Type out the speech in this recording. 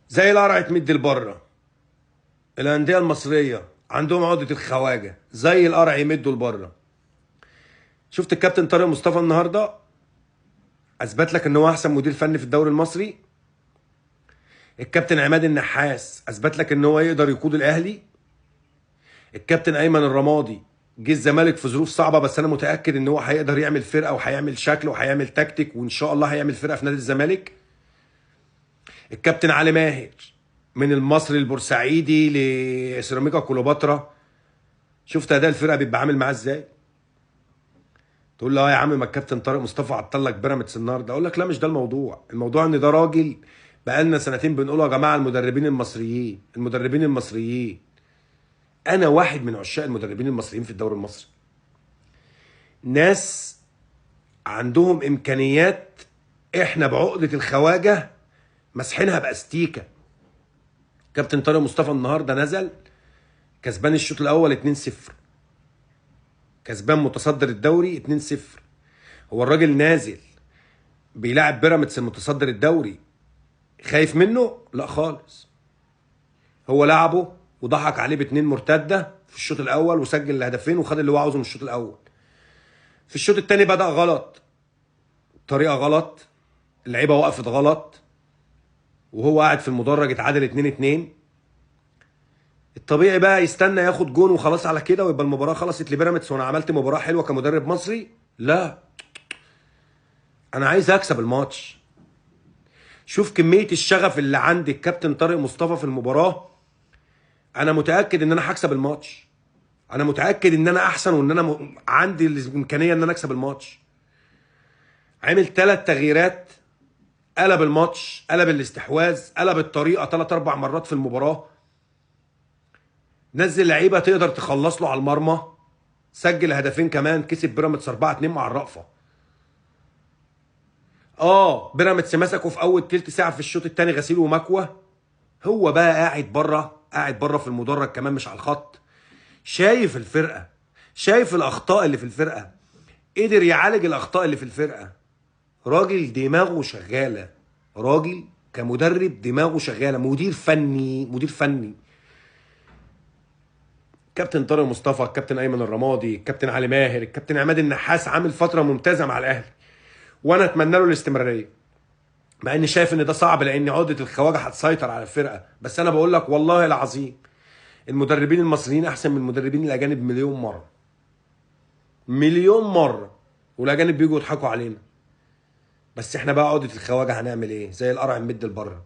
زي القرع تمد لبره. الانديه المصريه عندهم عقده الخواجه، زي القرع يمدوا لبره. شفت الكابتن طارق مصطفى النهارده اثبت لك ان هو احسن مدير فني في الدوري المصري. الكابتن عماد النحاس اثبت لك ان هو يقدر يقود الاهلي. الكابتن ايمن الرمادي جه الزمالك في ظروف صعبه، بس انا متاكد ان هو هيقدر يعمل فرقه وهيعمل شكل وهيعمل تكتيك، وان شاء الله هيعمل فرقه في نادي الزمالك. الكابتن علي ماهر من المصري البورسعيدي لسيراميكا كليوباترا، شفت اداء الفرقه بيبقى عامل معاه ازاي. تقول له اه يا عم، ما الكابتن طارق مصطفى عطل لك بيراميدز النهارده. اقول لك لا، مش ده الموضوع. الموضوع ان ده راجل بقالنا سنتين بنقول يا جماعه المدربين المصريين، المدربين المصريين. انا واحد من عشاق المدربين المصريين في الدوري المصري. ناس عندهم امكانيات، احنا بعقده الخواجه مسحينها باستيكه. كابتن طارق مصطفى النهارده نزل كسبان الشوط الاول 2-0، كسبان متصدر الدوري 2-0. هو الراجل نازل بيلاعب بيراميدز المتصدر الدوري خايف منه؟ لا خالص. هو لعبه وضحك عليه باتنين مرتده في الشوط الاول وسجل الهدفين وخد اللي هو عاوزه من الشوط الاول. في الشوط الثاني بدأ غلط، طريقه غلط، اللعيبه وقفت غلط، وهو قاعد في المدرج اتعادل 2-2. الطبيعي بقى يستنى ياخد جون وخلاص على كده ويبقى المباراه خلصت لبيراميدز وانا عملت مباراه حلوه كمدرب مصري؟ لا، انا عايز اكسب الماتش. شوف كميه الشغف اللي عند الكابتن طارق مصطفى في المباراه. انا متاكد ان انا هكسب الماتش، انا متاكد ان انا احسن وان انا عندي الامكانيه ان انا اكسب الماتش. عامل 3 تغييرات، قلب الماتش، قلب الاستحواذ، قلب الطريقه 3 4 مرات في المباراه. نزل لعيبه تقدر تخلص له على المرمى، سجل هدفين كمان، كسب بيراميدز 4-2 مع الرأفه. بيراميدز مسكه في اول تلت ساعه في الشوط الثاني غسيل ومكوى. هو بقى قاعد بره، قاعد بره في المدرج كمان مش على الخط، شايف الفرقه، شايف الاخطاء اللي في الفرقه، قدر يعالج الاخطاء اللي في الفرقه. راجل دماغه شغاله، راجل كمدرب دماغه شغاله، مدير فني، مدير فني. كابتن طارق مصطفى، الكابتن ايمن الرمادي، الكابتن علي ماهر، الكابتن عماد النحاس عامل فتره ممتازه مع الاهلي، وانا اتمنى له الاستمراريه. مع اني شايف ان ده صعب لان عقده الخواجه هتسيطر على الفرقه، بس انا بقول لك والله العظيم المدربين المصريين احسن من المدربين الاجانب مليون مره، مليون مره. والاجانب بيجوا يضحكوا علينا، بس احنا بقى عقده الخواجه هنعمل ايه؟ زي القرع نمد لبره.